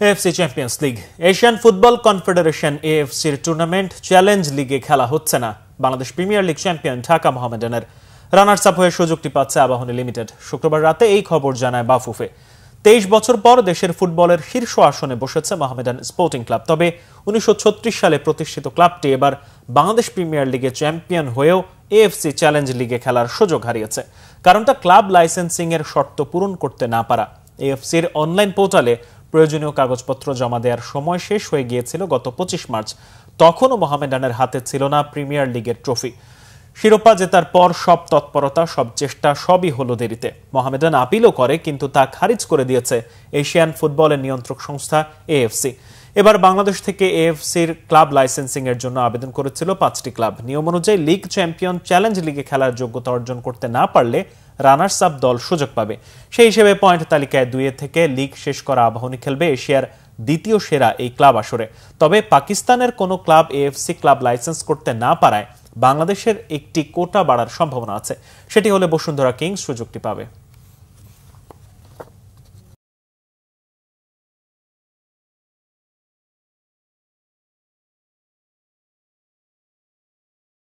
AFC champions league Asian football confederation এএফসির tournament challenge লিগে খেলা হচ্ছে না। Bangladesh premier league champion Dhaka মোহামেডানের রানার্স আপ হয়ে সুযোগটি পাচ্ছে আবাহনী লিমিটেড। শুক্রবার রাতে এই খবর জানায় বাফুফে। 23 বছর পর দেশের ফুটবলের শীর্ষ আসনে বসেছে মোহামেডান স্পোর্টিং ক্লাব। তবে 1936 সালে প্রতিষ্ঠিত ক্লাবটি এবার বাংলাদেশ প্রিমিয়ার লিগে চ্যাম্পিয়ন হয়েও এএফসি চ্যালেঞ্জ লিগে খেলার সুযোগ হারিয়েছে। কারণটা ক্লাব লাইসেন্সিং এর শর্ত পূরণ করতে না পারা। এএফসির অনলাইন পোর্টালে প্রয়োজনীয় কাগজপত্র জমা দেওয়ার সময় শেষ হয়ে গিয়েছিল গত 25 মার্চ। তখনও মোহামেডানের হাতে ছিল না প্রিমিয়ার লিগের ট্রফি। শিরোপা জেতার পর সব তৎপরতা, সব চেষ্টা সবই হলো দেরিতে। মোহামেডান আপিলও করে, কিন্তু তা খারিজ করে দিয়েছে এশিয়ান ফুটবলের নিয়ন্ত্রক সংস্থা এএফসি। এবার বাংলাদেশ থেকে এএফসির ক্লাব লাইসেন্সিং এর জন্য আবেদন করেছিল 5টি ক্লাব। নিয়ম অনুযায়ী লিগ চ্যাম্পিয়ন চ্যালেঞ্জ লিগে খেলার যোগ্যতা অর্জন করতে না পারলে রানার্স আপ দল সুযোগ পাবে। সেই হিসেবে পয়েন্ট তালিকায় 2 থেকে লিগ শেষ করা আবাহনী খেলবে এশিয়ার দ্বিতীয় সেরা এই ক্লাব আসরে। তবে পাকিস্তানের কোনো ক্লাব এএফসি ক্লাব লাইসেন্স করতে না পারায় বাংলাদেশের একটি কোটা বাড়ার সম্ভাবনা আছে। সেটি হলে বসুন্ধরা কিংস সুযোগটি পাবে।